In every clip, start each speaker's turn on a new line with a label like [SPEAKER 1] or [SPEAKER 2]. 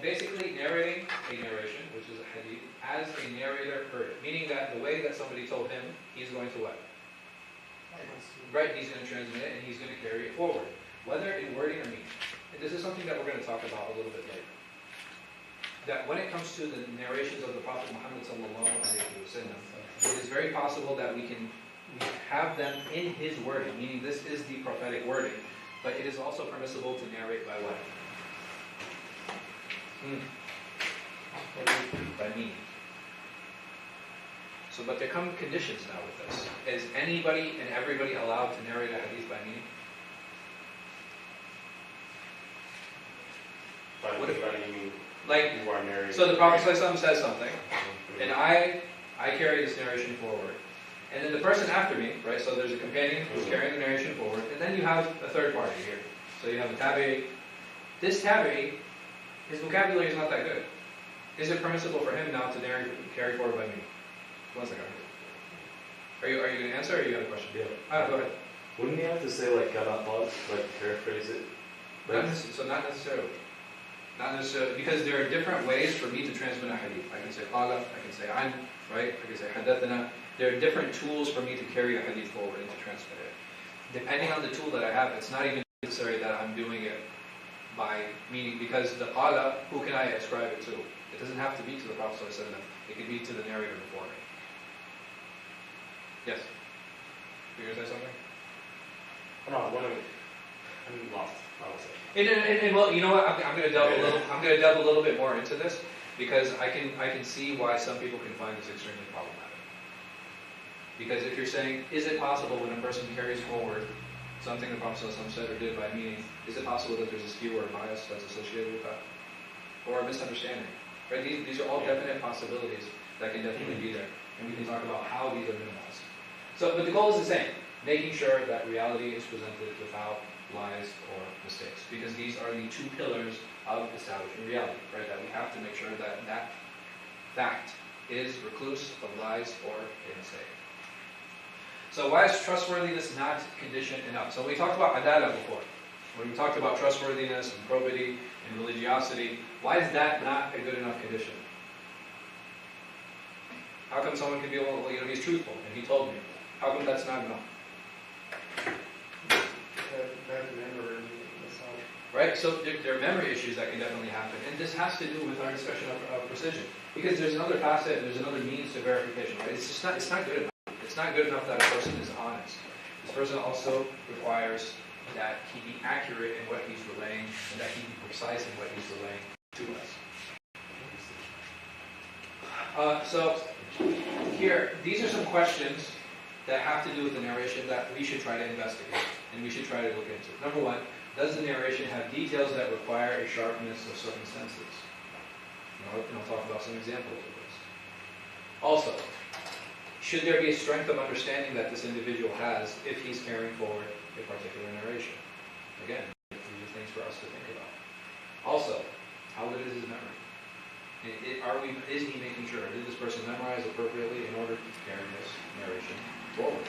[SPEAKER 1] basically narrating a narration, which is a hadith, as a narrator heard it. Meaning that the way that somebody told him, he's going to what? Right, he's going to transmit it and he's going to carry it forward. Whether in wording or meaning. And this is something that we're going to talk about a little bit later. That when it comes to the narrations of the Prophet Muhammad sallallahu alaihi wasallam, it is very possible that we have them in his wording, meaning this is the prophetic wording, but it is also permissible to narrate by what? By meaning. So, but there come conditions now with this. Is anybody and everybody allowed to narrate a hadith by meaning?
[SPEAKER 2] What if you mean
[SPEAKER 1] like,
[SPEAKER 2] you are narrating?
[SPEAKER 1] So the Prophet ﷺ says something, and I carry this narration forward. And then the person after me, right, so there's a companion who's carrying the narration forward, and then you have a third party here. So you have a tabi'i. This tabi'i, his vocabulary is not that good. Is it permissible for him now to carry forward by meaning? One second. Are you going to answer, or you have a question?
[SPEAKER 3] Yeah.
[SPEAKER 1] Go ahead.
[SPEAKER 3] Wouldn't you have to say like "kana pause," like paraphrase it?
[SPEAKER 1] Not necessarily. Not necessarily, because there are different ways for me to transmit a hadith. I can say qala, I can say an, right? I can say hadathana. There are different tools for me to carry a hadith forward and to transmit it. Depending on the tool that I have, it's not even necessary that I'm doing it by meaning, because the qala, who can I ascribe it to? It doesn't have to be to the Prophet ﷺ. It could be to the narrator before me. Yes? You going to say something?
[SPEAKER 2] No, I'm lost.
[SPEAKER 1] Well, you know what? I'm going to delve a little. I'm going to delve a little bit more into this because I can see why some people can find this extremely problematic. Because if you're saying, is it possible when a person carries forward something the Prophet ﷺ said or did by meaning, is it possible that there's a skew or a bias that's associated with that, or a misunderstanding? Right? These are all definite possibilities that can definitely be there, and we can talk about how these are minimized. So, but the goal is the same: making sure that reality is presented without lies or mistakes, because these are the two pillars of establishing reality, right? That we have to make sure that that fact is recluse of lies or a mistake. So why is trustworthiness not condition enough? So we talked about adalah before, when we talked about trustworthiness and probity and religiosity. Why is that not a good enough condition? How come someone can be, well, he's truthful and he told me? How come that's not enough? Right, so there are memory issues that can definitely happen, and this has to do with our discussion of precision, because there's another facet, there's another means to verification. Right, it's not good enough. It's not good enough that a person is honest. This person also requires that he be accurate in what he's relaying, and that he be precise in what he's relaying to us. So here, these are some questions that have to do with the narration that we should try to investigate, and we should try to look into. Number one, does the narration have details that require a sharpness of certain senses? And I'll talk about some examples of this. Also, should there be a strength of understanding that this individual has if he's carrying forward a particular narration? Again, these are things for us to think about. Also, how good is his memory? Is he making sure? Did this person memorize appropriately in order to carry this narration forward?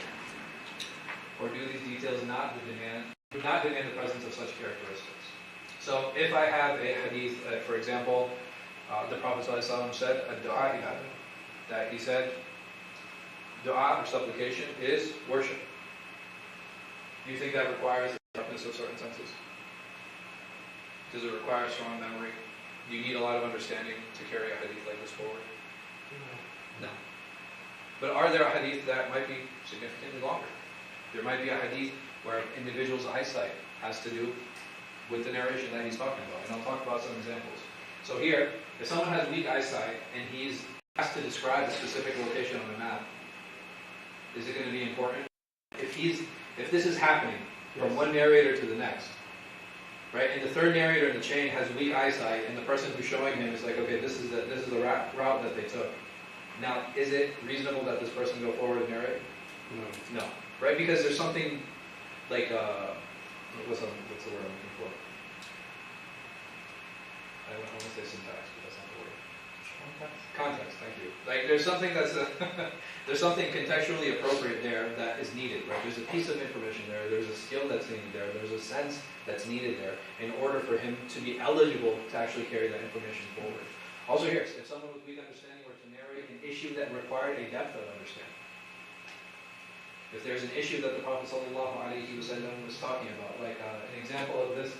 [SPEAKER 1] Or do these details not demand the presence of such characteristics? So if I have a hadith, for example, the Prophet ﷺ said, "Ad-du'a ibadah," that he said, dua or supplication is worship. Do you think that requires the sharpness of certain senses? Does it require strong memory? Do you need a lot of understanding to carry a hadith like this forward? No. But are there a hadith that might be significantly longer? There might be a hadith where an individual's eyesight has to do with the narration that he's talking about. And I'll talk about some examples. So here, if someone has weak eyesight and he's asked to describe a specific location on the map, is it going to be important? If this is happening from one narrator to the next, right? And the third narrator in the chain has weak eyesight, and the person who's showing him is like, okay, this is the route that they took. Now, is it reasonable that this person go forward and narrate? No. Right? Because there's something like what's the word I'm looking for? I want to say syntax, but that's not the word. Context, thank you. Like there's something that's there's something contextually appropriate there that is needed, right? There's a piece of information there, there's a skill that's needed there, there's a sense that's needed there in order for him to be eligible to actually carry that information forward. Also here, if someone with weak understanding were to narrate an issue that required a depth of understanding. If there's an issue that the Prophet ﷺ was talking about, like an example of this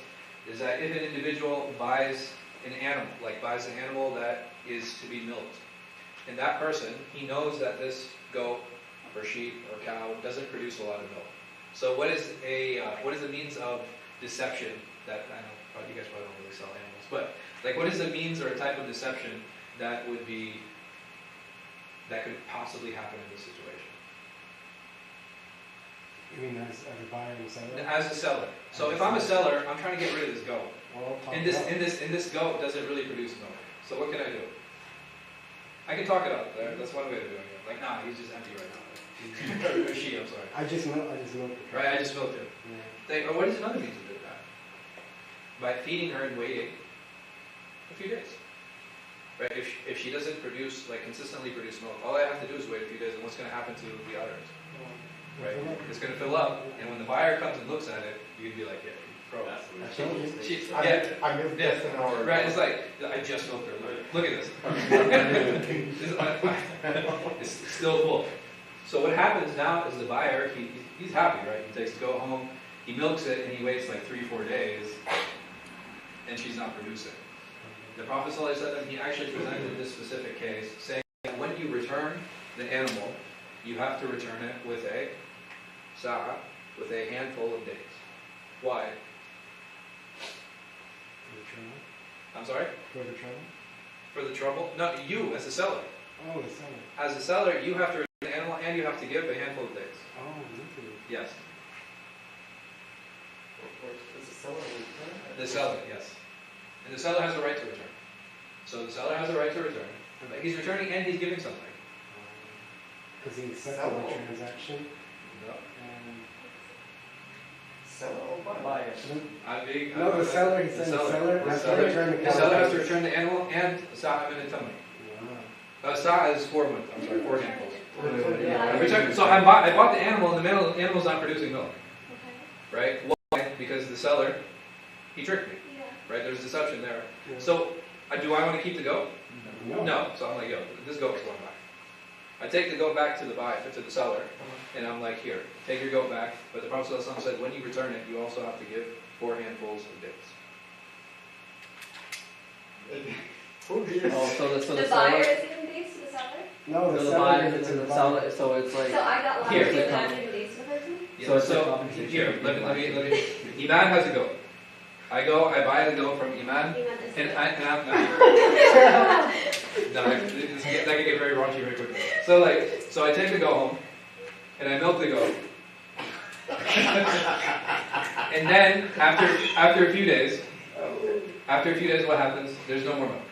[SPEAKER 1] is that if an individual buys an animal that is to be milked, and that person, he knows that this goat or sheep or cow doesn't produce a lot of milk. So what is the means of deception that, I know you guys probably don't really sell animals, but like what is the means or a type of deception that could possibly happen in this situation?
[SPEAKER 4] You mean as a buyer and seller?
[SPEAKER 1] As a seller. So if I'm a seller, I'm trying to get rid of this goat.
[SPEAKER 4] Well,
[SPEAKER 1] And this goat doesn't really produce milk. So what can I do? I can talk it up. That's one way of doing it. Like, nah, he's just empty right now. Or she, I'm sorry.
[SPEAKER 4] I just milked it.
[SPEAKER 1] Right, I just milked it.
[SPEAKER 4] Yeah.
[SPEAKER 1] What is another means of doing that? By feeding her and waiting a few days. Right? If she doesn't consistently produce milk, all I have to do is wait a few days, and what's going to happen to the others? Right? It's going to fill up, and when the buyer comes and looks at it, you can be like, yeah, bro.
[SPEAKER 2] That's the
[SPEAKER 4] I told you.
[SPEAKER 5] I milked this an hour ago.
[SPEAKER 1] Right, it's like, I just milked her. Look at this. It's still full. So what happens now is the buyer, he's happy, right? He takes the goat home, he milks it, and he waits like 3-4 days, and she's not producing. The Prophet ﷺ, he actually presented this specific case, saying that when you return the animal, you have to return it with a sa'a, with a handful of dates. Why?
[SPEAKER 4] For the trouble?
[SPEAKER 1] I'm sorry?
[SPEAKER 4] For the trouble?
[SPEAKER 1] For the trouble? No, you as a seller.
[SPEAKER 4] Oh, the seller.
[SPEAKER 1] As a seller, you have to return the animal and you have to give a handful of dates.
[SPEAKER 4] Oh, really?
[SPEAKER 1] Yes.
[SPEAKER 5] Does the seller return?
[SPEAKER 1] The seller, yes. And the seller has a right to return. So the seller has a right to return. Like he's returning and he's giving something.
[SPEAKER 4] Because he accepted the transaction.
[SPEAKER 1] No.
[SPEAKER 5] Seller or buyer?
[SPEAKER 4] No, the seller, he said the seller has to return the
[SPEAKER 1] The seller has to return the animal and the sa'a min al-tamr.
[SPEAKER 4] Wow.
[SPEAKER 1] Sa'a is 4 months. I'm sorry, 4 handfuls. So I bought the animal and the animal's not producing milk. Right? Why? Because the seller, he tricked me. Right? There's deception there.
[SPEAKER 4] Yeah.
[SPEAKER 1] So do I want to keep the goat?
[SPEAKER 4] No.
[SPEAKER 1] No. So I'm like, yo, this goat's going back. I take the goat back to the seller, and I'm like, here, take your goat back. But the Prophet ﷺ said, when you return it, you also have to give 4 handfuls of dates.
[SPEAKER 5] Oh,
[SPEAKER 6] So the buyer is giving dates to the seller?
[SPEAKER 4] No, the
[SPEAKER 7] So the
[SPEAKER 4] seller
[SPEAKER 7] buyer
[SPEAKER 4] gives it
[SPEAKER 7] is
[SPEAKER 4] to
[SPEAKER 7] in
[SPEAKER 4] the
[SPEAKER 7] the
[SPEAKER 4] buyer.
[SPEAKER 7] seller, so it's like
[SPEAKER 6] So I got lost
[SPEAKER 1] Here.
[SPEAKER 6] and I'm giving dates to the person?
[SPEAKER 1] Yeah,
[SPEAKER 7] So it's
[SPEAKER 1] so
[SPEAKER 7] a compensation.
[SPEAKER 1] here, let me. Iman has a goat. I buy the goat from Iman,
[SPEAKER 6] You meant this
[SPEAKER 1] and
[SPEAKER 6] way.
[SPEAKER 1] I'm no, that can get very raunchy very quickly. So I take the goat home, and I milk the goat, and then after a few days, what happens? There's no more milk.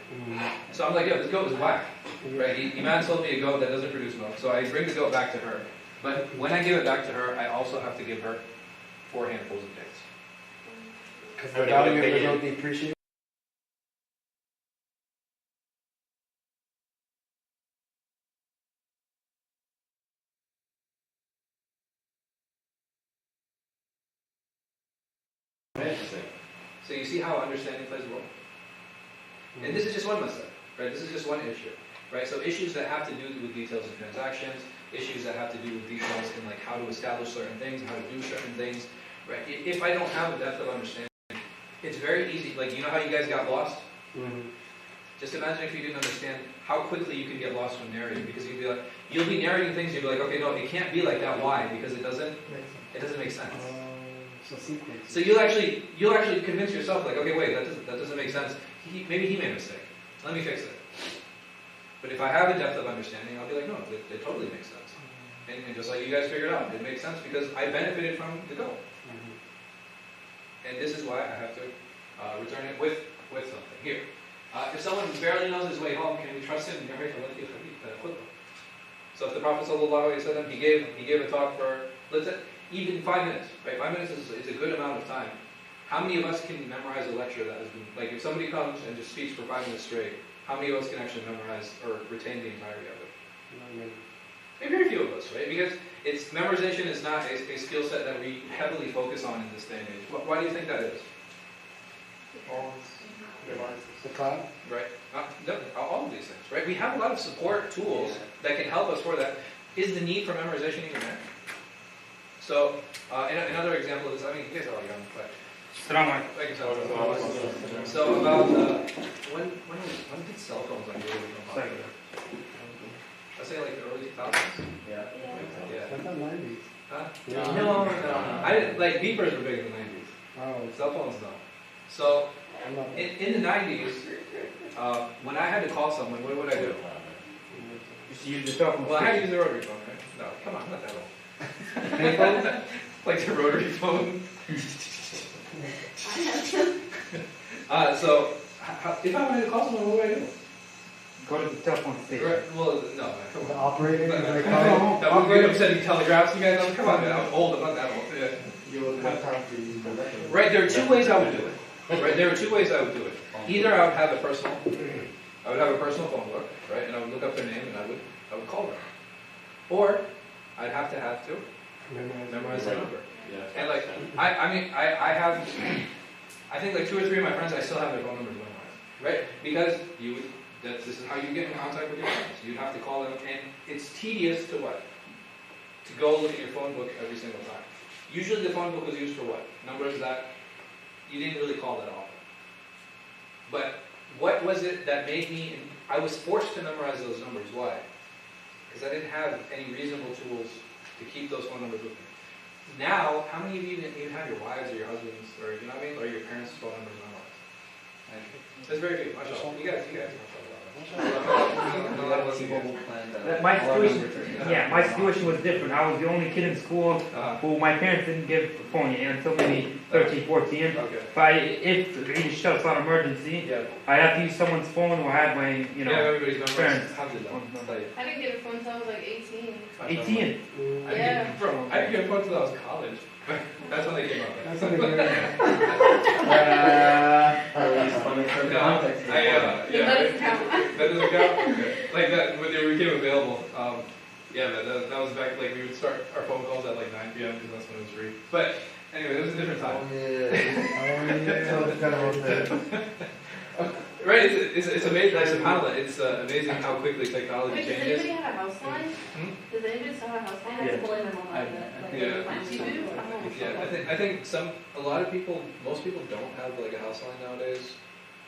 [SPEAKER 1] So I'm like, yo, this goat is whack. Right? Iman sold me a goat that doesn't produce milk, so I bring the goat back to her. But when I give it back to her, I also have to give her 4 handfuls of dates.
[SPEAKER 4] Because the value of the goat depreciates.
[SPEAKER 2] Interesting.
[SPEAKER 1] So you see how understanding plays a role? And this is just one method, right? This is just one issue, right? So issues that have to do with details of transactions, issues that have to do with details in like how to establish certain things, how to do certain things, right? If I don't have a depth of understanding, it's very easy. Like, you know how you guys got lost? Just imagine if you didn't understand how quickly you can get lost when narrating, because you'll be narrating things, you'll be like, okay, no, it can't be like that. Why? Because it doesn't make sense.
[SPEAKER 4] So sequence.
[SPEAKER 1] So you'll actually convince yourself, like, okay, wait, that doesn't make sense. Maybe he made a mistake. Let me fix it. But if I have a depth of understanding, I'll be like, no, it totally makes sense. And just like you guys figured out, it makes sense because I benefited from the goal. And this is why I have to return it with something. Here, if someone barely knows his way home, can we trust him? So if the Prophet ﷺ, he gave a talk for, let's say, even 5 minutes, right? 5 minutes is a good amount of time. How many of us can memorize a lecture that has been, like if somebody comes and just speaks for 5 minutes straight, How many of us can actually memorize or retain the entirety of it? Very few of us, right? Because memorization is not a skill set that we heavily focus on in this day and age. Why do you think that is?
[SPEAKER 4] The cloud?
[SPEAKER 1] Right? No, all of these things, right? We have a lot of support tools that can help us for that. Is the need for memorization even there? So, another example of this, I mean, you guys are all young, but I can tell. So about when did cell phones like really become popular? I say like the early 2000s.
[SPEAKER 5] Yeah.
[SPEAKER 1] Yeah.
[SPEAKER 4] I thought 90s.
[SPEAKER 1] Huh?
[SPEAKER 4] Yeah.
[SPEAKER 5] No.
[SPEAKER 1] I didn't like beepers were big in the 90s.
[SPEAKER 4] Oh,
[SPEAKER 1] Cell phones no. So
[SPEAKER 4] I'm not.
[SPEAKER 1] in the 90s, when I had to call someone, what would I do?
[SPEAKER 5] Just use the telephone.
[SPEAKER 1] Well, I had to use the rotary phone, right? No, come on, not that old. Like the rotary phone. So if I wanted to call someone, what would I do?
[SPEAKER 5] Go to the telephone station.
[SPEAKER 1] Right, well, no, come
[SPEAKER 4] The
[SPEAKER 1] on.
[SPEAKER 4] operator,
[SPEAKER 1] That
[SPEAKER 4] like,
[SPEAKER 1] would be upsetting telegraphs, you guys. Come on, man. I'm old. I'm not that old. Yeah.
[SPEAKER 5] You will have time to use the
[SPEAKER 1] Right, there are two ways I would do it. Right, there are two ways I would do it. Either I would have a personal phone book, right, and I would look up their name and I would call them. Or I'd have to memorize their number.
[SPEAKER 3] Yeah.
[SPEAKER 1] And like, I think like 2 or 3 of my friends, I still have their phone numbers memorized, right? Because this is how you get in contact with your friends. You have to call them, and it's tedious to what? To go look at your phone book every single time. Usually the phone book was used for what? Numbers that you didn't really call that often. But what was it that made me, I was forced to memorize those numbers. Why? Because I didn't have any reasonable tools to keep those phone numbers with me. Now, how many of you even have your wives or your husbands, or you know what I mean, or your parents' phone numbers memorized? And there's very few. MashaAllah. You guys,
[SPEAKER 7] My situation, my situation was different. I was the only kid in school who my parents didn't give a phone yet until maybe 13, 14.
[SPEAKER 1] Okay.
[SPEAKER 7] If the Eid shuts on emergency,
[SPEAKER 1] Yeah.
[SPEAKER 7] I have to use someone's phone or I have my,
[SPEAKER 1] Yeah, everybody's memorized.
[SPEAKER 7] parents.
[SPEAKER 1] Alhamdulillah.
[SPEAKER 6] I didn't get a phone until I was like 18.
[SPEAKER 7] 18.
[SPEAKER 6] Yeah.
[SPEAKER 1] Bro, I didn't get a phone until I was college. That's when they came out.
[SPEAKER 4] That's something good.
[SPEAKER 6] That doesn't count.
[SPEAKER 1] That doesn't count? Okay. Like that, when they became available. Yeah, man, that was back, like we would start our phone calls at like 9 p.m. because that's when it was free. But anyway, it was a different time. Right, it's amazing, subhanAllah, it's amazing how quickly technology
[SPEAKER 6] Wait, does
[SPEAKER 1] changes.
[SPEAKER 6] anybody have a house line? Does anybody still have a house line? I have to pull in my mobile.
[SPEAKER 1] Yeah.
[SPEAKER 6] You do? Oh.
[SPEAKER 1] Yeah, I think a lot of people, most people don't have like a house line nowadays.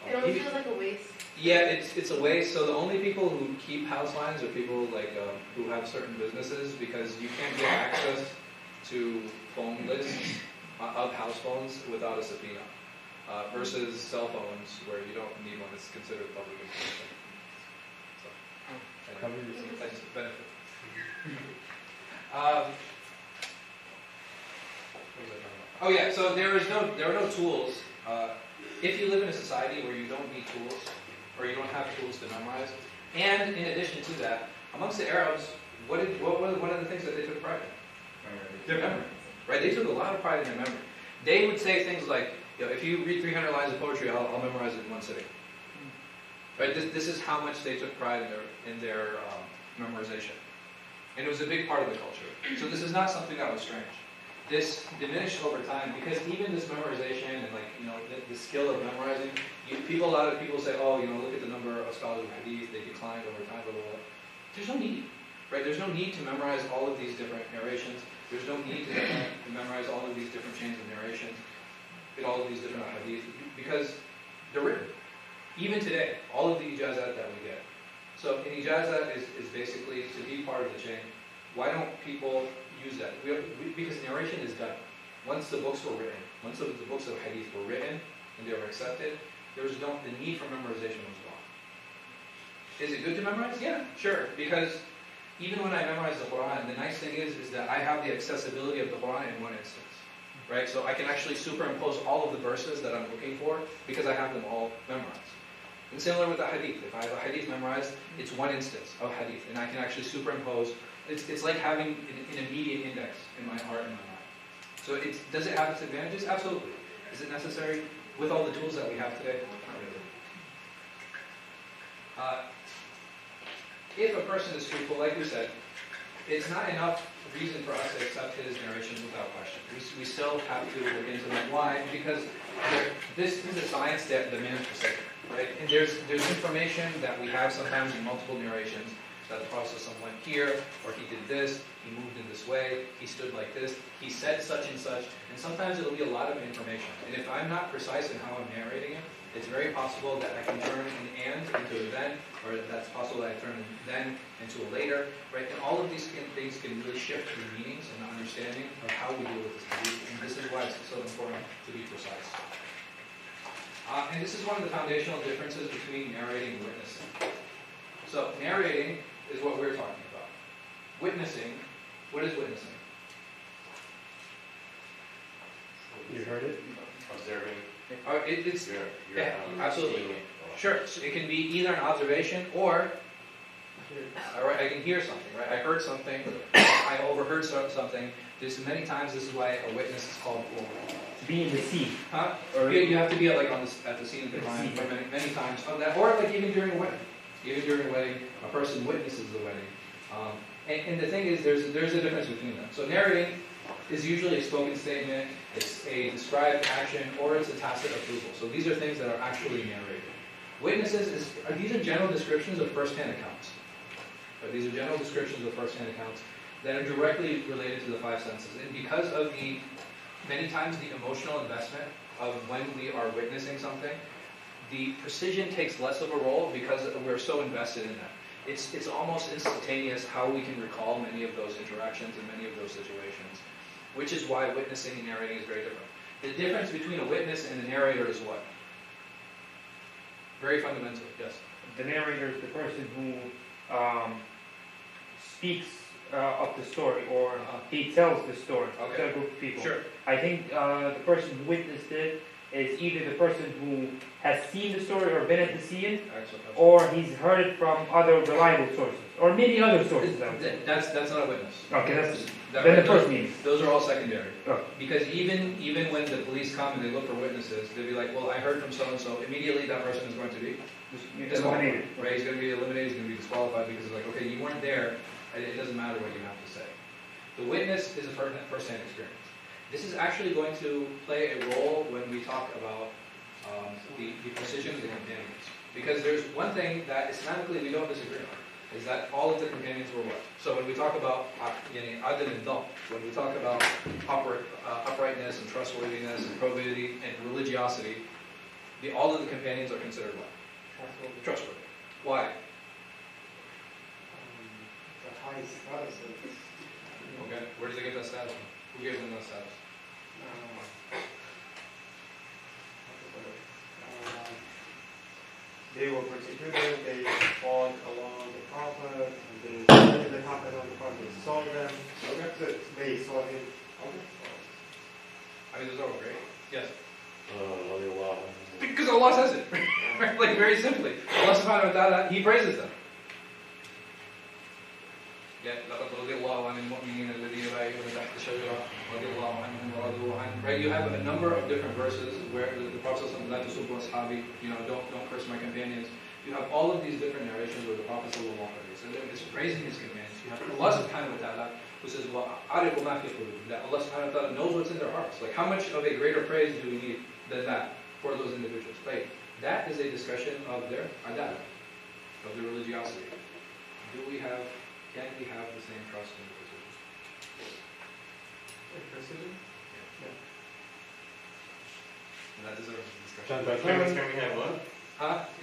[SPEAKER 6] It almost feels like a waste.
[SPEAKER 1] Yeah, it's a waste. So the only people who keep house lines are people like who have certain businesses, because you can't get access to phone lists of house phones without a subpoena. Versus cell phones where you don't need one, it's considered public information. So, anyway, that's just a benefit. What was I talking about? Oh yeah, so there are no tools. If you live in a society where you don't need tools, or you don't have tools to memorize, and in addition to that, amongst the Arabs, what were one of the things that they took pride in? Their memory. Right? They took a lot of pride in their memory. They would say things like, if you read 300 lines of poetry, I'll memorize it in one sitting. Right? This is how much they took pride in their memorization. And it was a big part of the culture. So this is not something that was strange. This diminished over time, because even this memorization and the skill of memorizing, a lot of people say, look at the number of scholars of Hadith, they declined over time, blah, blah, blah. There's no need. Right? There's no need to memorize all of these different narrations. There's no need to memorize all of these different chains of narration. In all of these different hadith, because they're written. Even today, all of the ijazat that we get. So an ijazat is basically to be part of the chain. Why don't people use that? Because narration is done. Once the books were written, once the books of hadith were written and they were accepted, the need for memorization was gone. Is it good to memorize? Yeah, sure. Because even when I memorize the Quran, the nice thing is that I have the accessibility of the Quran in one instance. Right, so I can actually superimpose all of the verses that I'm looking for because I have them all memorized. And similar with the hadith, if I have a hadith memorized, it's one instance of hadith, and I can actually superimpose. It's like having an immediate index in my heart and my mind. So does it have its advantages? Absolutely. Is it necessary with all the tools that we have today? Not really. If a person is truthful, like we said, it's not enough reason for us to accept his narrations without question. We still have to look into them. Why? Because this is a science that demands precision, right? And there's information that we have sometimes in multiple narrations that the Prophet went here, or he did this, he moved in this way, he stood like this, he said such and such, and sometimes it'll be a lot of information. And if I'm not precise in how I'm narrating it, it's very possible that I can turn an and into a then, or that's possible that I turn a then into a later, right? And all of these things can really shift the meanings and the understanding of how we deal with this hadith, and this is why it's so important to be precise. And this is one of the foundational differences between narrating and witnessing. So narrating is what we're talking about. Witnessing, what is witnessing?
[SPEAKER 3] You heard it?
[SPEAKER 2] Observing.
[SPEAKER 1] It's
[SPEAKER 2] You're
[SPEAKER 1] absolutely.
[SPEAKER 2] seeing it.
[SPEAKER 1] Sure, so it can be either an observation or I can hear something, right? I heard something, I overheard something. There's many times this is why a witness is called for.
[SPEAKER 7] Be in the scene.
[SPEAKER 1] Huh?
[SPEAKER 7] Or
[SPEAKER 1] You have to be like at the scene of the crime many times of that, or like even during a wedding. Even during a wedding, a person witnesses the wedding. And the thing is, there's a difference between them. So narrating is usually a spoken statement, it's a described action, or it's a tacit approval. So these are things that are actually narrated. Witnesses these are general descriptions of first-hand accounts. But these are general descriptions of first-hand accounts that are directly related to the five senses. And because of many times the emotional investment of when we are witnessing something, the precision takes less of a role because we're so invested in that. It's almost instantaneous how we can recall many of those interactions and many of those situations, which is why witnessing and narrating is very different. The difference between a witness and a narrator is what? Very fundamental, yes.
[SPEAKER 7] The narrator is the person who speaks of the story, or he tells the story to a group of people.
[SPEAKER 1] Sure.
[SPEAKER 7] I think the person who witnessed it is either the person who has seen the story or been at the scene, or he's heard it from other reliable sources, or maybe other sources.
[SPEAKER 1] That's not a witness.
[SPEAKER 7] Okay, then the first meaning.
[SPEAKER 1] Those are all secondary.
[SPEAKER 7] Oh.
[SPEAKER 1] Because even when the police come and they look for witnesses, they'll be like, well, I heard from so-and-so. Immediately that person is going to be
[SPEAKER 7] Eliminated.
[SPEAKER 1] right? He's going to be eliminated, he's going to be disqualified because it's like, okay, you weren't there, it doesn't matter what you have to say. The witness is a first-hand experience. This is actually going to play a role when we talk about the precision of the companions. Because there's one thing that Islamically we don't disagree on, is that all of the companions were what? So when we talk about adl and dhabt, when we talk about uprightness and trustworthiness and probity and religiosity, all of the companions are considered what? Trustworthy. Why?
[SPEAKER 5] The highest status of this.
[SPEAKER 1] Okay, where does they get that status from? Who gives them that status?
[SPEAKER 5] They were particular, they fought along the Prophet, and they studied the Prophet on the Prophet, they saw them, so they saw him.
[SPEAKER 1] I mean, those are all great. Yes.
[SPEAKER 3] Allah.
[SPEAKER 1] Because Allah says it. Like, very simply. Allah subhanahu wa ta'ala, He praises them. Right? You have a number of different verses where the Prophet says, don't curse my companions. You have all of these different narrations where the Prophet is praising his companions. You have Allah subhanahu wa ta'ala who says, that Allah subhanahu wa ta'ala knows what's in their hearts. Like, how much of a greater praise do we need than that for those individuals? Right? That is a discussion of their adalah, of their religiosity. Can we have the same trust in the precision?
[SPEAKER 5] Precision?
[SPEAKER 1] Yeah. And that deserves a discussion.
[SPEAKER 2] Can we have what?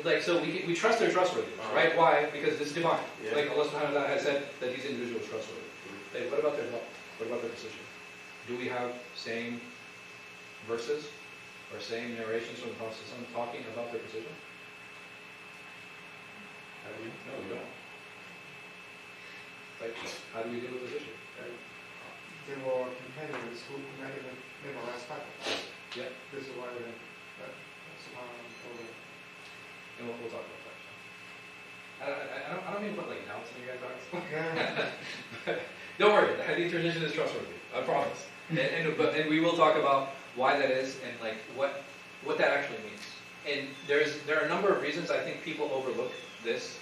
[SPEAKER 1] Like, so we trust they're trustworthy, right? Why? Because it's divine.
[SPEAKER 3] Yeah.
[SPEAKER 1] Like Allah subhanahu wa ta'ala has said that these individuals are trustworthy. Like, what about their love? What about their precision? Do we have same verses or same narrations from the Prophet talking about their precision? No, we don't. Like, how do we deal with this issue?
[SPEAKER 5] There were companions who never asked back.
[SPEAKER 1] Yeah.
[SPEAKER 5] This is why they
[SPEAKER 1] And we'll talk about that. I don't mean to put like doubts in you guys' hearts.
[SPEAKER 5] Yeah.
[SPEAKER 1] Don't worry, the Hadith tradition is trustworthy. I promise. And we will talk about why that is and like what that actually means. And there are a number of reasons I think people overlook this.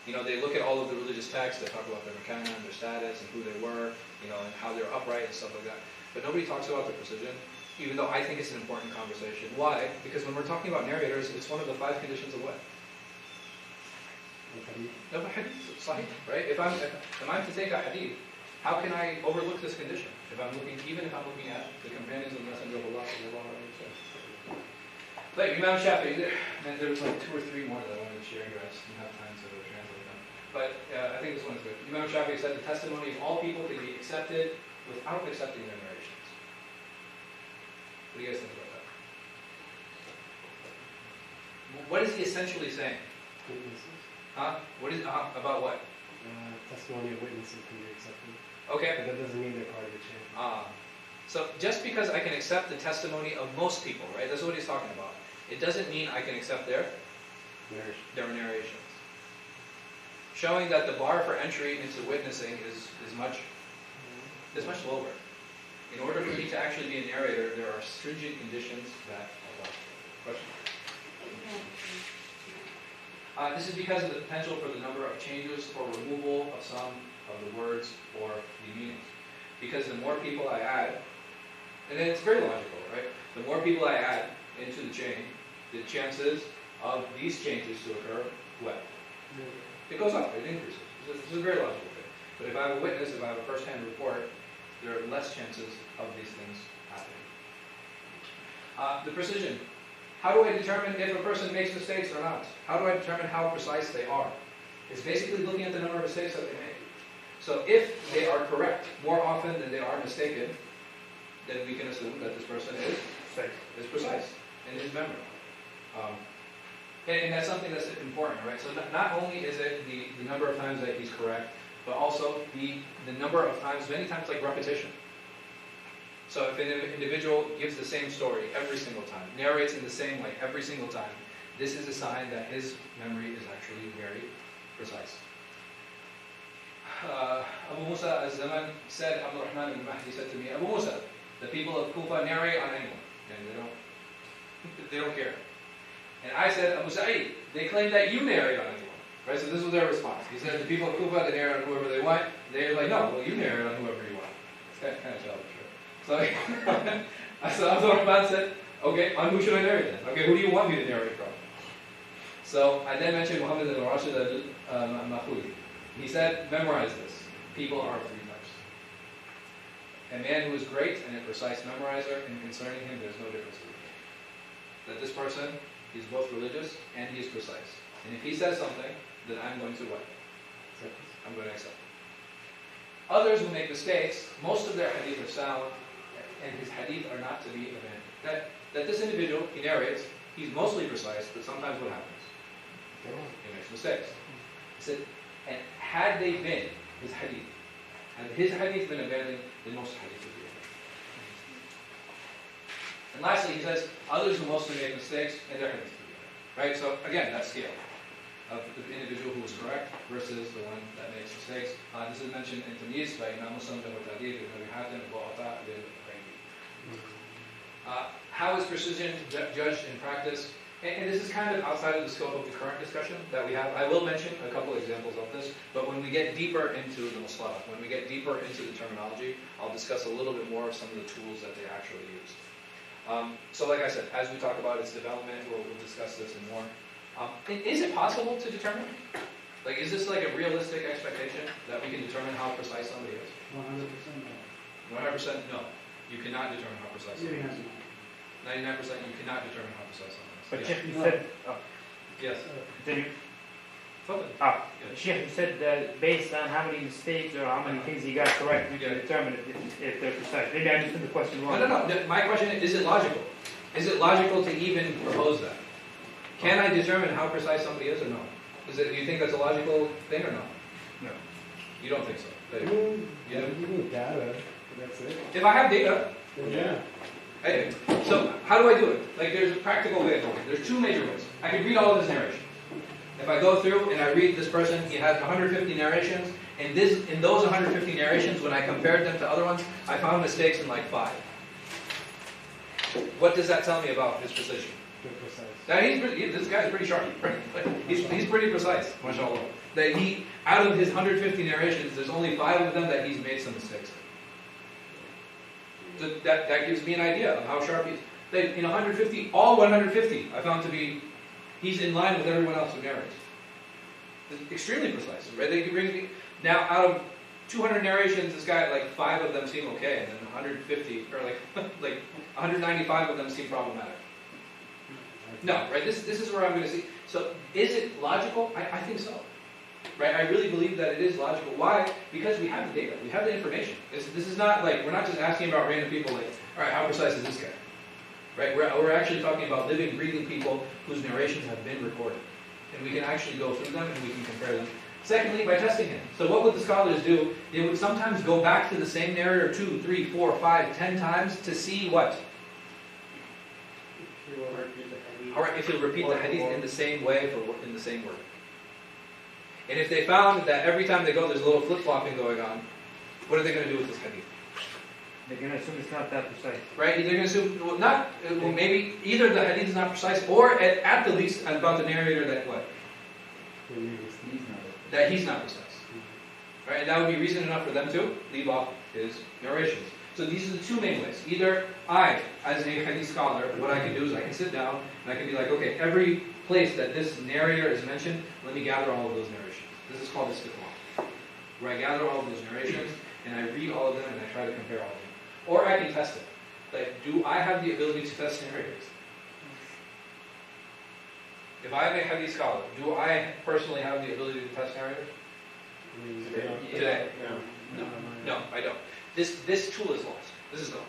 [SPEAKER 1] You know, they look at all of the religious texts that talk about their makana and their status and who they were, you know, and how they're upright and stuff like that. But nobody talks about the precision, even though I think it's an important conversation. Why? Because when we're talking about narrators, it's one of the 5 conditions of what? Of a hadith, sahih, right? If I'm to take a hadith, how can I overlook this condition? Even if I'm looking at the companions of the Messenger of Allah, like Imam Shafi'i, there was like 2 or 3 more that I wanted to share here. I just didn't have time to translate them. But I think this one is good. Imam Shafi'i said the testimony of all people can be accepted without accepting their narrations. What do you guys think about that? What is he essentially saying?
[SPEAKER 4] Witnesses.
[SPEAKER 1] Huh? What is about what?
[SPEAKER 4] Testimony of witnesses can be accepted.
[SPEAKER 1] Okay.
[SPEAKER 4] But that doesn't mean they're part of the chain.
[SPEAKER 1] So just because I can accept the testimony of most people, right? That's what he's talking about. It doesn't mean I can accept their narrations. Showing that the bar for entry into witnessing is much lower. In order for me to actually be a narrator, there are stringent conditions that apply. Question? This is because of the potential for the number of changes or removal of some of the words or the meanings. Because the more people I add, and then it's very logical, right? The more people I add into the chain, the chances of these changes to occur, what? It goes up, it increases. This is a very logical thing. But if I have a witness, if I have a first-hand report, there are less chances of these things happening. The precision. How do I determine if a person makes mistakes or not? How do I determine how precise they are? It's basically looking at the number of mistakes that they make. So if they are correct more often than they are mistaken, then we can assume that this person is precise in his memory. And that's something that's important, right? So not only is it the number of times that he's correct, but also the number of times, many times like repetition. So if an individual gives the same story every single time, narrates in the same way every single time, this is a sign that his memory is actually very precise. Abu Musa al-Zaman said, Abdul Rahman ibn Mahdi said to me, Abu Musa, the people of Kufa narrate on anyone, and they don't care. And I said, Abu Sa'id, they claim that you narrate on anyone. Right? So this was their response. He said, the people of Kufa, they narrate on whoever they want. They're like, no, well, you narrate on whoever you want. It's kind of childish, right? So Abdul Rahman said, okay, on who should I narrate then? Okay, who do you want me to narrate from? So I then mentioned Muhammad al-Rashid al-Makhuli. He said, memorize this. People are of 3 types. A man who is great and a precise memorizer, and concerning him there's no difference between them. That this person is both religious and he is precise. And if he says something, then I'm going to what? I'm going to accept it. Others who make mistakes, most of their hadith are sound, and his hadith are not to be abandoned. That this individual, he narrates, he's mostly precise, but sometimes what happens? He makes mistakes. He said, and had they been his hadith, had his hadith been abandoned, then most hadith would be abandoned. And lastly, he says, others who mostly make mistakes, and their hadith would be abandoned. Right? So again, that scale of the individual who is correct versus the one that makes mistakes. This is mentioned in Tamyiz by Imam Muslim ibn Tadid, ibn Abi Hatim, ibn Ata, ibn Qayyi. How is precision judged in practice? And this is kind of outside of the scope of the current discussion that we have. I will mention a couple examples of this, but when we get deeper into the mustalah, when we get deeper into the terminology, I'll discuss a little bit more of some of the tools that they actually use. So like I said, as we talk about its development, we'll discuss this and more. Is it possible to determine? Like, is this like a realistic expectation that we can determine how precise somebody is?
[SPEAKER 4] 100% no.
[SPEAKER 1] 100% no. You cannot determine how precise somebody is. 99% you cannot determine how precise someone is.
[SPEAKER 7] But
[SPEAKER 1] Yeah.
[SPEAKER 7] Sheikh, you said,
[SPEAKER 1] Yes.
[SPEAKER 7] continue.
[SPEAKER 1] Totally.
[SPEAKER 7] Sheikh, you said that based on how many mistakes or how many things you got correct, you can determine if they're precise. Maybe I understood the question wrong.
[SPEAKER 1] No. My question is it logical? Is it logical to even propose that? Can I determine how precise somebody is or no? Do you think that's a logical thing or no?
[SPEAKER 7] No.
[SPEAKER 1] You don't think so?
[SPEAKER 4] You need data, that's it.
[SPEAKER 1] If I have data,
[SPEAKER 4] Yeah.
[SPEAKER 1] hey, so how do I do it? Like, there's a practical way of doing it. There's 2 major ways. I could read all of his narration. If I go through and I read this person, he has 150 narrations, and in those 150 narrations, when I compared them to other ones, I found mistakes in like 5. What does that tell me about his precision?
[SPEAKER 4] They're precise.
[SPEAKER 1] This guy's pretty sharp. Right? He's pretty precise, mashallah. That out of his 150 narrations, there's only 5 of them that he's made some mistakes. So that gives me an idea of how sharp he is. In 150, all 150, I found to be, he's in line with everyone else who narrates. It's extremely precise, right? Now, out of 200 narrations, this guy, like 5 of them seem okay, and then 150, or like 195 of them seem problematic. No, right? This is where I'm going to see. So, is it logical? I think so. Right? I really believe that it is logical. Why? Because we have the data. We have the information. This is not like, we're not just asking about random people like, all right, how precise is this guy? Right? We're actually talking about living, breathing people whose narrations have been recorded. And we can actually go through them and we can compare them. Secondly, by testing him. So what would the scholars do? They would sometimes go back to the same narrator 2, 3, 4, 5, 10 times to see what? Alright, if he'll repeat the hadith in the same way, in the same word. And if they found that every time they go there's a little flip-flopping going on, what are they going to do with this hadith?
[SPEAKER 7] They're going to assume it's not that precise.
[SPEAKER 1] Right? They're going to assume, maybe either the hadith is not precise, or at the least about the narrator that what? That he's not precise. Right? And that would be reason enough for them to leave off his narrations. So these are the 2 main ways. Either I, as a hadith scholar, what I can do is I can sit down and I can be like, okay, every place that this narrator is mentioned, let me gather all of those narrations. This is called istiqlal. Where I gather all of those narrations and I read all of them and I try to compare all of them. Or I can test it. Like, do I have the ability to test narrators? If I am a hadith scholar, do I personally have the ability to test narrators? Today? No, I don't. This tool is lost. This is gone.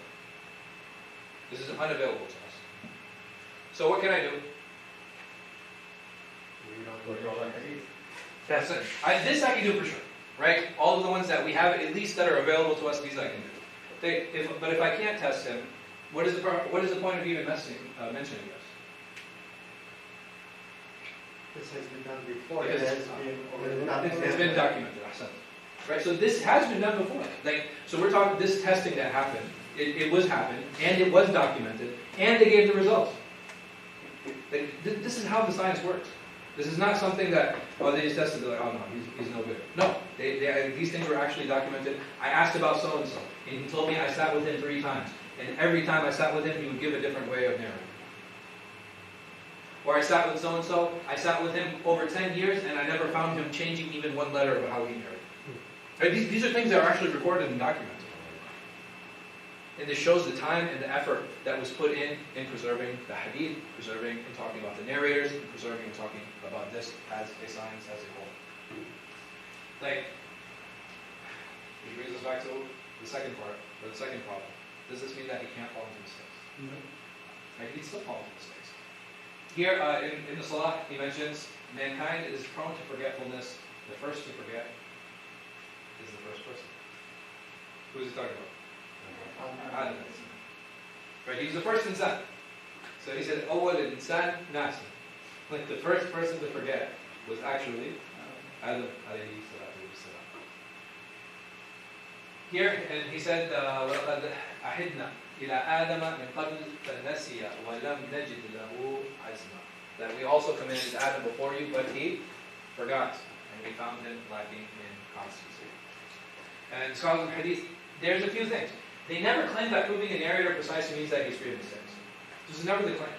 [SPEAKER 1] This is unavailable to us. So what can I do?
[SPEAKER 7] That's it.
[SPEAKER 1] This I can do for sure, right? All of the ones that we have, at least that are available to us, these I can do. But if I can't test him, what is the point of even mentioning this?
[SPEAKER 5] This has been done before.
[SPEAKER 1] Because it's been documented. Right? So this has been done before. So we're talking this testing that happened. It was happened, and it was documented, and they gave the results. This is how the science works. This is not something that, they just tested, they're like, oh no, he's no good. No, these things were actually documented. I asked about so-and-so, and he told me I sat with him 3 times. And every time I sat with him, he would give a different way of narrating. Or I sat with so-and-so, I sat with him over 10 years, and I never found him changing even one letter of how he narrated. Right? These are things that are actually recorded and documented. And this shows the time and the effort that was put in preserving the hadith, preserving and talking about the narrators, and preserving and talking about this as a science as a whole. Which brings us back to the second part, or the second problem. Does this mean that he can't fall into mistakes? No. Right? He can still fall into mistakes. Here in the Salah, he mentions mankind is prone to forgetfulness. The first to forget is the first person. Who is he talking about? Adam. Right, he's the first insan. So he said, "Awwal al-insan nasi." Like the first person to forget was actually Adam alayhi salatu wassalam. Here, and he said, وَلَقَدْ أَحِدْنَا إِلَىٰ آدَمَ مِنْ قَبْلِ فَنَسِيَ وَلَمْ نَجِدْ لَهُ عَزْمًا. That we also commanded Adam before you, but he forgot, and we found him lacking in constancy. And scholars of hadith, there's a few things. They never claim that proving a narrator precisely means that he's free of mistakes. This is never the claim.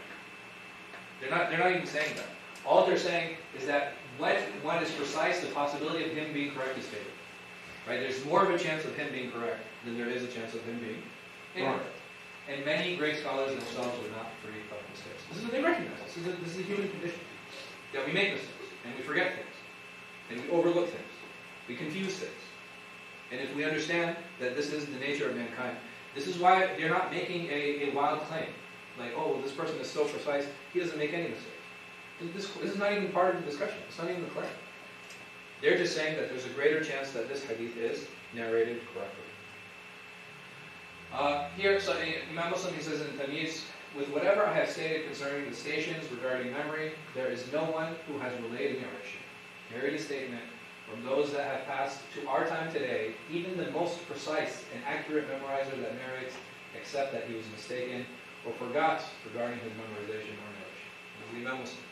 [SPEAKER 1] They're not even saying that. All they're saying is that when one is precise, the possibility of him being correct is favored. Right? There's more of a chance of him being correct than there is a chance of him being incorrect. And many great scholars themselves were not free of mistakes. This is what they recognize. This is a human condition. That we make mistakes, and we forget things, and we overlook things, we confuse things. And if we understand that this is the nature of mankind, this is why they're not making a wild claim. Like, oh, this person is so precise, he doesn't make any mistakes. This is not even part of the discussion. It's not even the claim. They're just saying that there's a greater chance that this hadith is narrated correctly. Here, so Imam Muslim, he says in Tamyiz, with whatever I have stated concerning the stations regarding memory, there is no one who has relayed a narration, narrated statement, from those that have passed to our time today, even the most precise and accurate memorizer that narrates, except that he was mistaken or forgot regarding his memorization or narration. the Imam Muslim.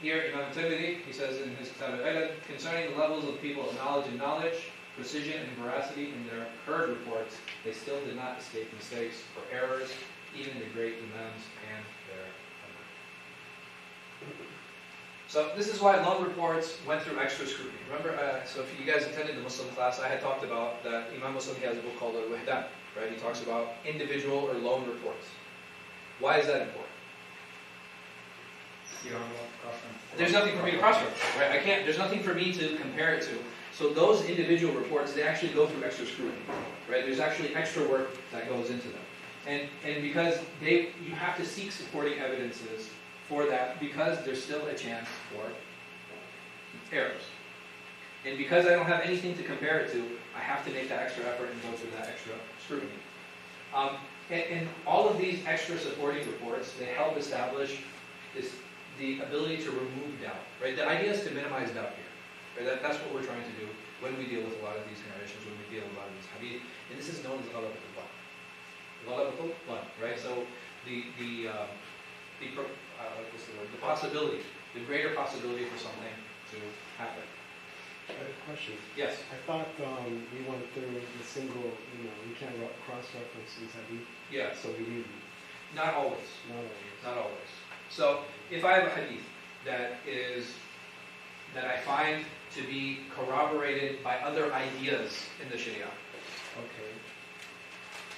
[SPEAKER 1] Here, Imam Tirmidhi, he says in his Kitab al-Ilm, concerning the levels of people of knowledge, precision, and veracity in their heard reports, they still did not escape mistakes or errors, even the great Imams and their number. So this is why loan reports went through extra scrutiny. Remember, so if you guys attended the Muslim class, I had talked about that Imam Muslim has a book called Al-Hijrah, right? He talks about individual or loan reports. Why is that important?
[SPEAKER 4] You don't want to cross-reference.
[SPEAKER 1] There's nothing for me to cross-reference, right? I can't. There's nothing for me to compare it to. So those individual reports, they actually go through extra scrutiny, right? There's actually extra work that goes into them, and because you have to seek supporting evidences for that, because there's still a chance for errors, and because I don't have anything to compare it to, I have to make that extra effort and go through that extra scrutiny. And all of these extra supporting reports, they help establish the ability to remove doubt, right? The idea is to minimize doubt here, right? That's what we're trying to do when we deal with a lot of these narrations, when we deal with a lot of these hadith, and this is known as ghalabatul dhann, right? So the possibility, the greater possibility for something to happen.
[SPEAKER 8] I have a question.
[SPEAKER 1] Yes.
[SPEAKER 8] I thought we went through the single, we can't cross-reference these hadith.
[SPEAKER 1] Yeah.
[SPEAKER 8] So we need
[SPEAKER 1] Not always.
[SPEAKER 8] not always.
[SPEAKER 1] Not always. So if I have a hadith that I find to be corroborated by other ideas in the Sharia,
[SPEAKER 8] Okay.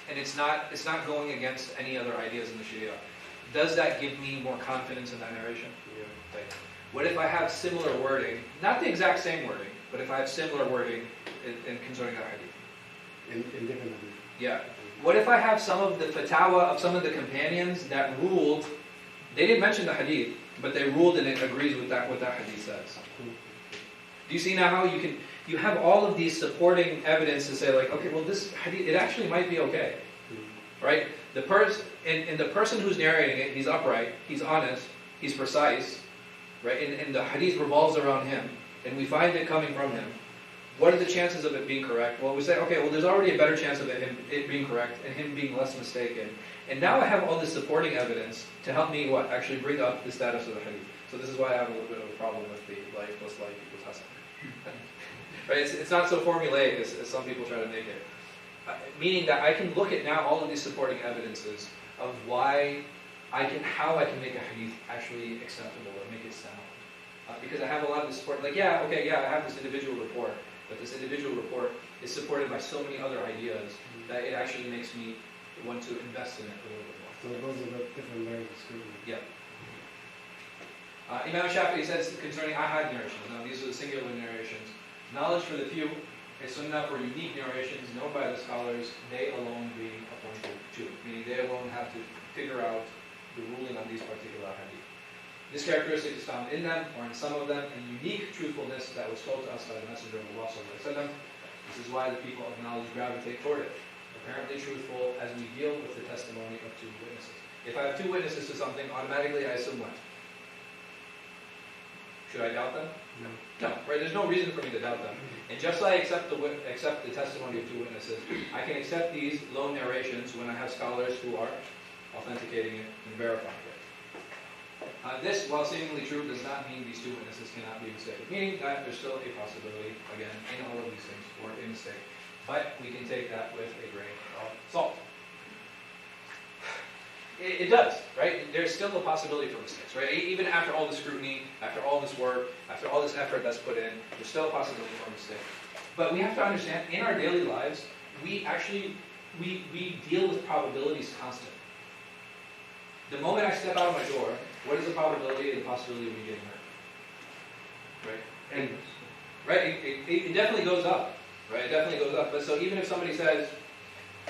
[SPEAKER 1] and it's not going against any other ideas in the Sharia, does that give me more confidence in that narration?
[SPEAKER 8] Yeah.
[SPEAKER 1] Like, what if I have similar wording, not the exact same wording, but if I have similar wording in concerning that hadith?
[SPEAKER 8] In different hadith.
[SPEAKER 1] Yeah. What if I have some of the fatwa of some of the companions that ruled, they didn't mention the hadith, but they ruled and it agrees with what that hadith says? Do you see now how you have all of these supporting evidence to say, like, okay, well, this hadith, it actually might be okay, right? The person who's narrating it, he's upright, he's honest, he's precise, right? And the hadith revolves around him, and we find it coming from him. What are the chances of it being correct? Well, we say, okay, well, there's already a better chance of it being correct and him being less mistaken. And now I have all this supporting evidence to help me, actually bring up the status of the hadith. So this is why I have a little bit of a problem with the life plus life equals hasan. Right? It's not so formulaic as some people try to make it. Meaning that I can look at now all of these supporting evidences of how I can make a hadith actually acceptable or make it sound. Because I have a lot of the support, I have this individual report, but this individual report is supported by so many other ideas that it actually makes me want to invest in it a little bit more.
[SPEAKER 8] So those are the different layers of scrutiny.
[SPEAKER 1] Yeah. Imam Shafi'i says concerning ahad narrations, now these are the singular narrations, knowledge for the few, a sunnah for unique narrations known by the scholars, they alone being appointed to, meaning they alone have to figure out the ruling on these particular hadith. This characteristic is found in them, or in some of them, and unique truthfulness that was told to us by the Messenger of Allah sallallahu alaihi wasallam. This is why the people of knowledge gravitate toward it. Apparently truthful as we deal with the testimony of two witnesses. If I have two witnesses to something, automatically I assume what? Should I doubt them? No, right? There's no reason for me to doubt them. And just like I accept the testimony of two witnesses, I can accept these lone narrations when I have scholars who are authenticating it and verifying it. This, while seemingly true, does not mean these two witnesses cannot be mistaken. Meaning that there's still a possibility, again, in all of these things, for a mistake. But we can take that with a grain of salt. It does, right? There's still a possibility for mistakes, right? Even after all the scrutiny, after all this work, after all this effort that's put in, there's still a possibility for a mistake. But we have to understand, in our daily lives, we deal with probabilities constantly. The moment I step out of my door, what is the probability and the possibility of me getting hurt? Right? Right? It definitely goes up. Right? It definitely goes up. But so even if somebody says,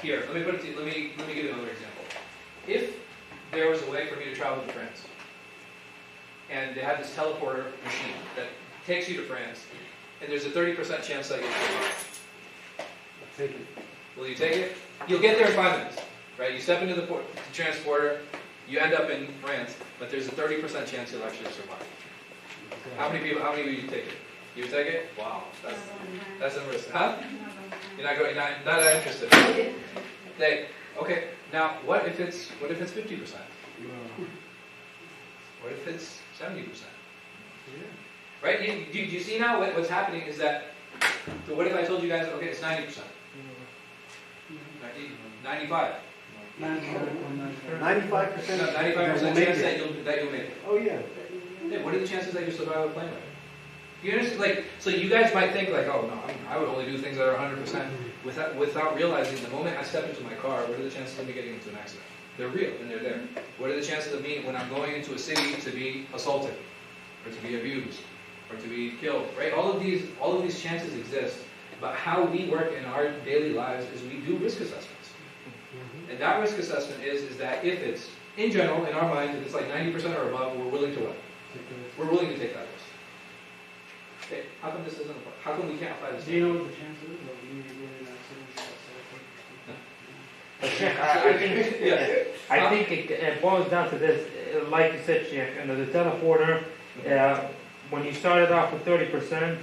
[SPEAKER 1] here, let me give you another example. If there was a way for me to travel to France, and they have this teleporter machine that takes you to France, and there's a 30% chance that you'll survive.
[SPEAKER 8] Take it.
[SPEAKER 1] Will you take it? You'll get there in 5 minutes. Right? You step into the transporter, you end up in France, but there's a 30% chance you'll actually survive. How many of you take it? You would take it? Wow, that's a risk. Huh? You're not that interested. Okay. Now what if it's 50%? What if it's 70%?
[SPEAKER 8] Yeah.
[SPEAKER 1] Right? Do you see now what's happening is that, so what if I told you guys, okay, it's 90%, 95,
[SPEAKER 8] 95%.
[SPEAKER 1] 95% chance that you'll make it.
[SPEAKER 8] Oh yeah.
[SPEAKER 1] Yeah, what are the chances that you'll survive a plane ride? You understand? Like, so you guys might think like, oh no, I would only do things that are 100% without realizing the moment I step into my car, what are the chances of me getting into an accident? They're real and they're there. What are the chances of me when I'm going into a city to be assaulted, or to be abused, or to be killed? Right? All of these chances exist. But how we work in our daily lives is we do risk assessments. And that risk assessment is that if it's, in general, in our minds, if it's like 90% or above, we're willing to what? We're willing to take that risk. Okay, how come this doesn't apply? How come we can't apply this?
[SPEAKER 8] Do you know what the chances of you getting an accident?
[SPEAKER 7] I think it boils down to this. Like you said, Sheikh, the teleporter, when you started off with 30%,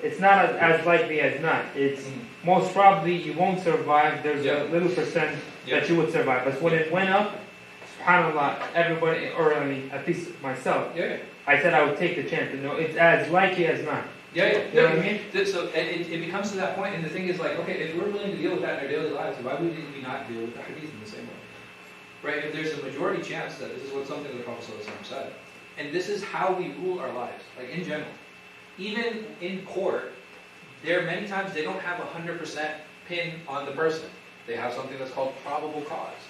[SPEAKER 7] it's not as likely as not. It's most probably you won't survive. There's a little percent that you would survive. But when it went up, subhanAllah, everybody, or I mean, at least myself, I said I would take the chance. It's as likely as not. You know what I mean?
[SPEAKER 1] So it becomes to that point, and the thing is like, okay, if we're willing to deal with that in our daily lives, why would we not deal with the hadith in the same way? Right? If there's a majority chance that this is what something the Prophet ﷺ said, and this is how we rule our lives, like in general. Even in court, there are many times they don't have 100% pin on the person. They have something that's called probable cause.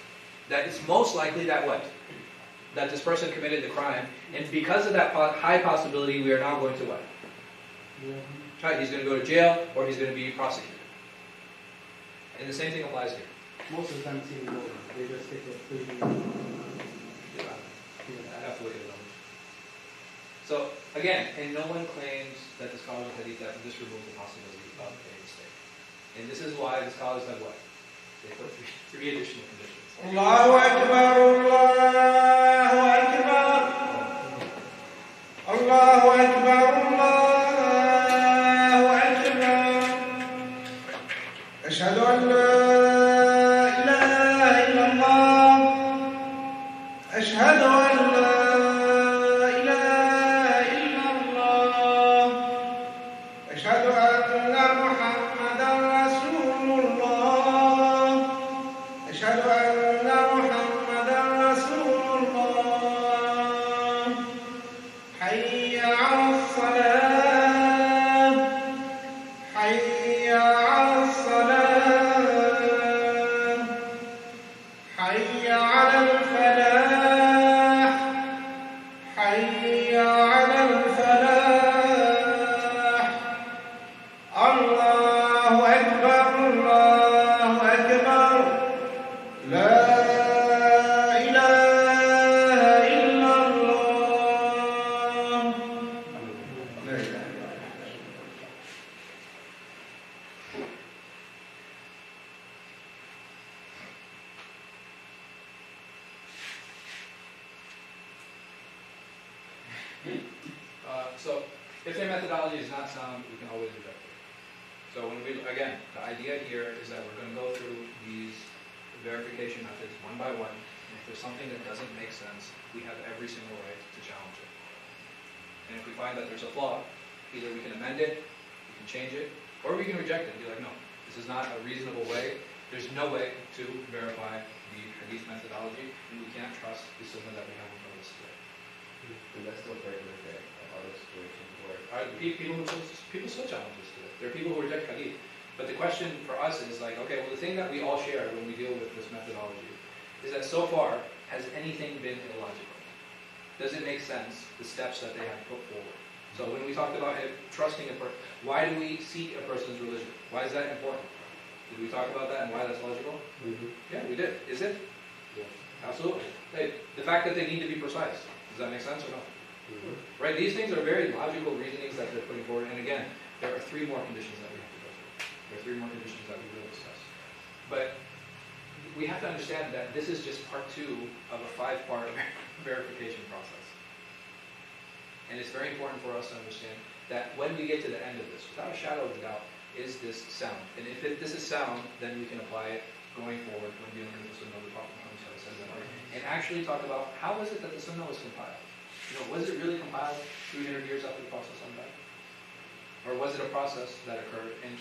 [SPEAKER 1] That it's most likely that what? That this person committed the crime, and because of that high possibility, we are now going to what? Right, he's going to go to jail, or he's going to be prosecuted. And the same thing applies here.
[SPEAKER 8] Most of the time, they just take a plea.
[SPEAKER 1] I have to look at it. So, again, and no one claims that the scholars of Hadith that this removes the possibility of a mistake. And this is why the scholars have what? They put three additional conditions.
[SPEAKER 5] Allahu Akbar, Allahu Akbar. Allahu Akbar, Allahu Akbar. Ashhadu an la ilaha illallah. Ashhadu an la
[SPEAKER 1] So, if their methodology is not sound, we can always reject it. So when again, the idea here is that we're going to go through these verification methods one by one, and if there's something that doesn't make sense, we have every single right to challenge it. And if we find that there's a flaw, either we can amend it, we can change it, or we can reject it and be like, no, this is not a reasonable way. There's no way to verify the Hadith methodology, and we can't trust the sunnah that we have in front of us today.
[SPEAKER 3] But that's still very good in other situations where
[SPEAKER 1] People still challenge us to it. There are people who reject Hadith. But the question for us is like, okay, well the thing that we all share when we deal with this methodology is that so far, has anything been illogical? Does it make sense, the steps that they have put forward? So when we talked about trusting a person, why do we seek a person's religion? Why is that important? Did we talk about that and why that's logical? Yeah, we did. Is it?
[SPEAKER 3] Yeah.
[SPEAKER 1] Absolutely. The fact that they need to be precise. Does that make sense or no? Right? These things are very logical reasonings that they're putting forward. And again, there are three more conditions that we have to go through. There are three more conditions that we will discuss. But we have to understand that this is just part 2 of a 5-part verification process. And it's very important for us to understand that when we get to the end of this, without a shadow of a doubt, is this sound? And if this is sound, then we can apply it going forward when dealing with the Sunnah, the Prophet Muhammad says that, and actually talk about how is it that the Sunnah was compiled. Was it really compiled 300 years after the Prophet died? Or was it a process that occurred? And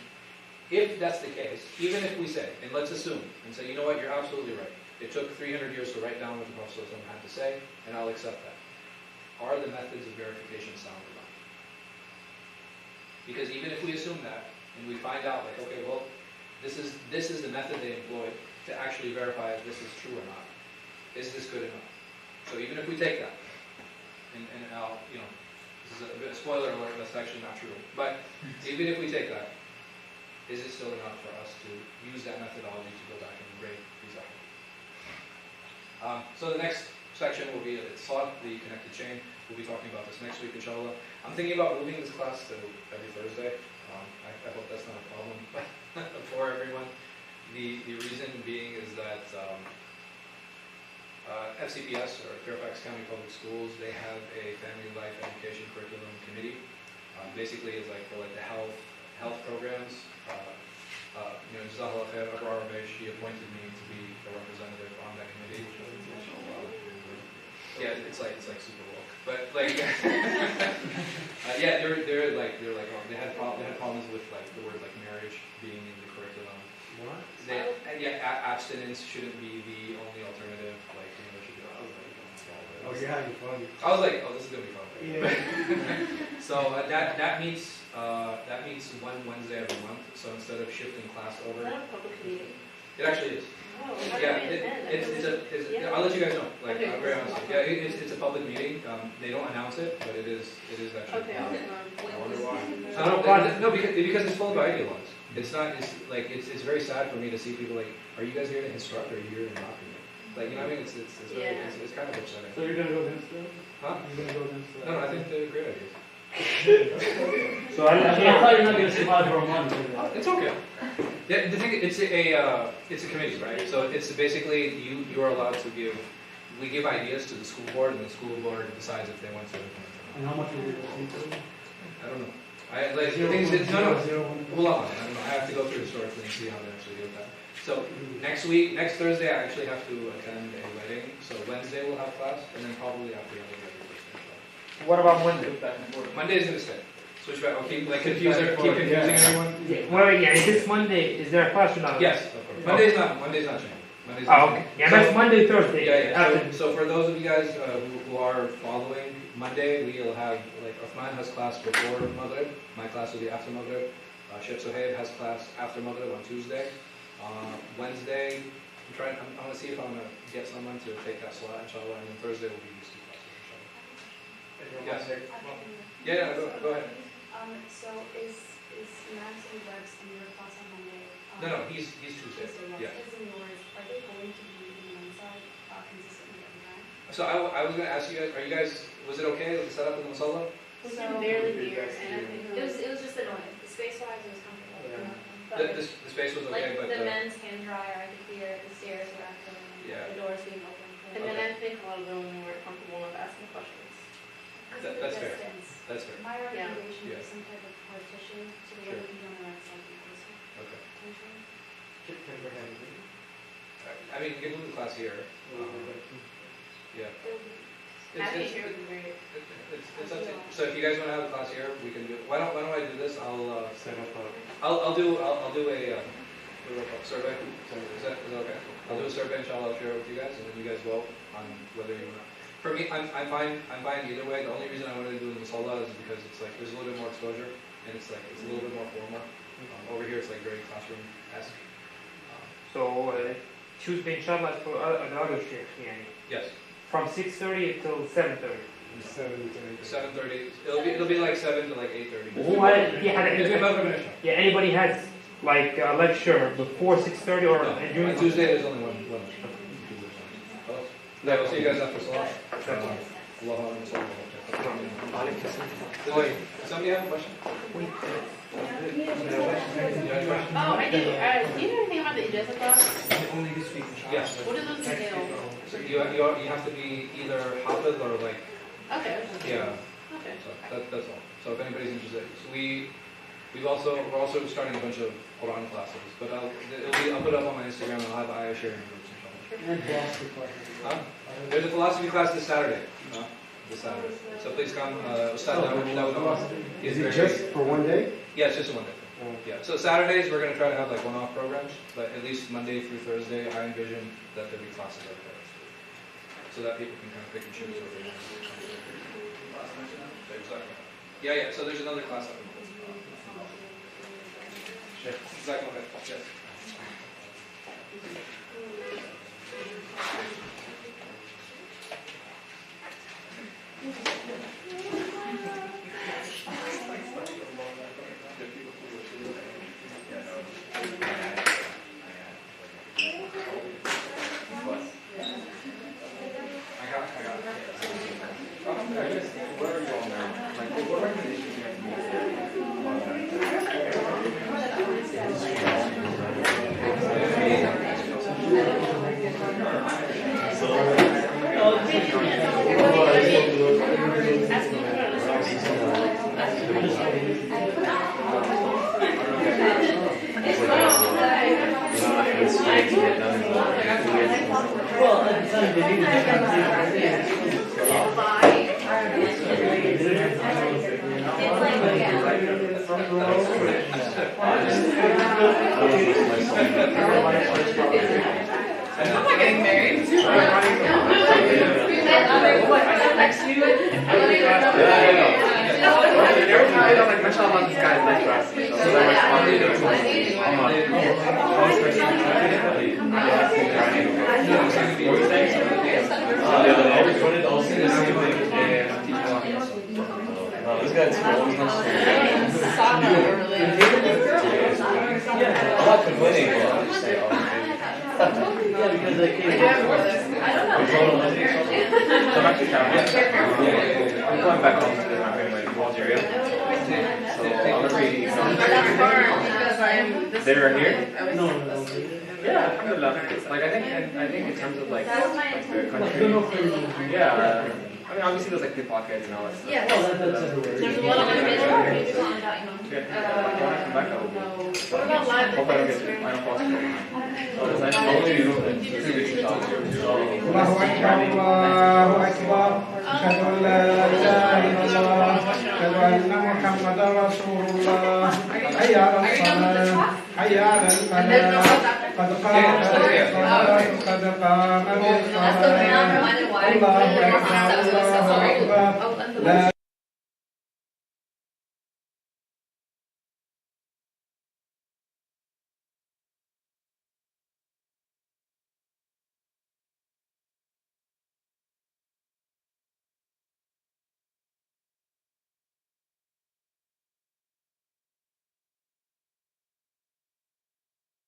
[SPEAKER 1] if that's the case, even if we say, and let's assume, and say, you know what, you're absolutely right. It took 300 years to write down what the Prophet had to say, and I'll accept that. Are the methods of verification sound enough? Because even if we assume that, and we find out, like, okay, well, this is the method they employed to actually verify if this is true or not. Is this good enough? So even if we take that, and I'll, this is a bit of spoiler alert, that's actually not true. But even if we take that, is it still enough for us to use that methodology to go back and grade these out? So the next section will be Salat, the connected chain. We'll be talking about this next week, inshallah. I'm thinking about moving this class to every Thursday. I hope that's not a problem for everyone. The reason being is that FCPS, or Fairfax County Public Schools, they have a family life education curriculum committee. Basically, it's like for like the health programs. Jazakallah khair, Abu Arabish, he appointed me to be a representative on that committee. Yeah, it's like super woke, but like, yeah, they're like, oh, they had problems with like the word like marriage being in the curriculum.
[SPEAKER 8] What?
[SPEAKER 1] Abstinence shouldn't be the only alternative. Like, there should be.
[SPEAKER 8] Oh, you're having fun.
[SPEAKER 1] I was like, oh, this is gonna be fun.
[SPEAKER 8] Yeah.
[SPEAKER 1] So that meets one Wednesday every month. So instead of shifting class
[SPEAKER 6] Is
[SPEAKER 1] over,
[SPEAKER 6] that a public meeting?
[SPEAKER 1] it actually is.
[SPEAKER 6] Oh,
[SPEAKER 1] Yeah, I'll let you guys know. Like,
[SPEAKER 6] Okay.
[SPEAKER 1] very honestly. Yeah, it's a public meeting. They don't announce it, but it is actually.
[SPEAKER 6] Okay.
[SPEAKER 1] No, because it's full of idea laws. It's not. It's very sad for me to see people like, are you guys here to instruct or are you here to indoctrinate? Like, you know what I mean? It's kind of upsetting.
[SPEAKER 8] So you're gonna go against them?
[SPEAKER 1] Huh?
[SPEAKER 8] You're gonna go against them?
[SPEAKER 1] No, I think they're great ideas.
[SPEAKER 8] So I thought you're not gonna survive for a month.
[SPEAKER 1] It's okay. The thing, it's a committee, right? So it's basically you are allowed to we give ideas to the school board, and the school board decides if they want to implement them.
[SPEAKER 8] And how much will you receive?
[SPEAKER 1] I don't know. The thing is, no. Hold on. I don't know. I have to go through historically and see how they actually do that. So next Thursday, I actually have to attend a wedding. So Wednesday we'll have class, and then probably after the wedding.
[SPEAKER 7] What about Monday?
[SPEAKER 1] Monday is gonna stay. Switch back. I'll keep confusing everyone.
[SPEAKER 7] Well, yeah, is this Monday? Is there a class or not?
[SPEAKER 1] Yes, of course. Monday's not changing. Monday's not
[SPEAKER 7] Oh, okay. Yeah, that's Monday, Thursday.
[SPEAKER 1] Yeah. So for those of you guys who are following, Monday we'll have, like, Uthman has class before Maghrib. My class will be after Maghrib. Sheikh Suhaib has class after Maghrib on Tuesday. Wednesday, I'm gonna see if I'm gonna get someone to take that slot, inshallah, and then Thursday will be these two classes, inshallah. Yes. Yeah, go ahead.
[SPEAKER 9] So is Max and Rex in your class on Monday?
[SPEAKER 1] No, he's Tuesday. Yeah.
[SPEAKER 9] Is in yours, are they going to be in one side consistently every time?
[SPEAKER 1] So I was gonna ask you guys, was it okay with the setup in the Musalla?
[SPEAKER 6] We can barely hear, and I think
[SPEAKER 9] It was just annoying. Space-wise, it was comfortable.
[SPEAKER 8] Yeah.
[SPEAKER 9] But
[SPEAKER 1] The space was okay,
[SPEAKER 9] like
[SPEAKER 1] but
[SPEAKER 9] the men's hand dryer, I could hear the stairs were active,
[SPEAKER 1] Yeah.
[SPEAKER 9] the doors being open.
[SPEAKER 6] and then I think a lot of them were comfortable enough asking questions.
[SPEAKER 9] Because of the
[SPEAKER 1] That's fair.
[SPEAKER 9] distance.
[SPEAKER 1] That's fair.
[SPEAKER 9] My recommendation
[SPEAKER 1] Yeah.
[SPEAKER 9] is some type of partition so the other people on the right side can closer.
[SPEAKER 1] Okay.
[SPEAKER 9] Potentially.
[SPEAKER 1] I mean, you can move the class here. Yeah.
[SPEAKER 9] It would be-
[SPEAKER 6] Having
[SPEAKER 1] It's
[SPEAKER 6] here would be great.
[SPEAKER 1] up to you. So if you guys want to have a class here, we can do it. Why don't I do this? I'll
[SPEAKER 3] Set up a.
[SPEAKER 1] I'll do a survey. Is that okay? I'll do a survey, inshallah. I'll share it with you guys, and then you guys vote on whether you want to. For me, I'm fine either way. The only reason I wanted to do it in the Musalla is because it's like there's a little bit more exposure, and it's a little bit more formal. Over here, it's like very classroom-esque.
[SPEAKER 7] So Tuesday, inshallah, for another shift, yani.
[SPEAKER 1] Yes.
[SPEAKER 7] From 6:30 till 7:30.
[SPEAKER 1] 7:30. It'll be like 7 to like 8:30.
[SPEAKER 7] Yeah, anybody has like a lecture before 6:30 or
[SPEAKER 1] No,
[SPEAKER 7] during
[SPEAKER 1] on Tuesday there's only one. Yeah, we'll see you guys after Salah. Somebody have a question?
[SPEAKER 6] Oh, I do. Do you know anything about the Ijazah class?
[SPEAKER 4] Only this week, inshallah.
[SPEAKER 1] Yes.
[SPEAKER 6] What does those entail?
[SPEAKER 1] So you have to be either Hafiz or like,
[SPEAKER 6] Okay.
[SPEAKER 1] yeah.
[SPEAKER 6] Okay.
[SPEAKER 1] So that's all. So if anybody's interested, so we're also starting a bunch of Quran classes, but I'll put it up on my Instagram and I'll have ayah sharing groups.
[SPEAKER 4] And philosophy classes.
[SPEAKER 1] There's a philosophy class this Saturday. So please come. Ustad Dawud.
[SPEAKER 8] Is it just for one day?
[SPEAKER 1] Yeah, it's just a one day. Yeah. So Saturdays we're going to try to have like one-off programs, but at least Monday through Thursday, I envision that there'll be classes like that, so that people can kind of pick and choose what they want. Yeah. So there's another class up in Exactly. Yes.
[SPEAKER 6] I'm not getting married.
[SPEAKER 3] I don't like much about this guy's life process. This guy's I'm not complaining, but I'm just saying, because I I'm actually traveling. I'm going back home to my family in Algeria. So I'm afraid they're here?
[SPEAKER 8] No.
[SPEAKER 3] Yeah, alhamdulillah. Like I think in terms of like
[SPEAKER 6] That was my
[SPEAKER 3] the country. Yeah. I mean, obviously there's like pickpockets and all that stuff.
[SPEAKER 6] Yeah,
[SPEAKER 8] that's everywhere.
[SPEAKER 6] there's a lot of information about you on that, you know.
[SPEAKER 3] When I come back, I will.
[SPEAKER 6] What about live?
[SPEAKER 3] Hope I don't get I don't fall asleep. Oh, it's nice. Only you in 2 weeks.
[SPEAKER 4] Allahu Akbar, Allahu Akbar. Ashhadu an la ilaha illallah. Ashhadu anna Muhammadan Rasulullah. Hayya ala salah. Hayya ala falah. قد قامت الصلاة قد قامت الصلاة الله أكبر الله أكبر لا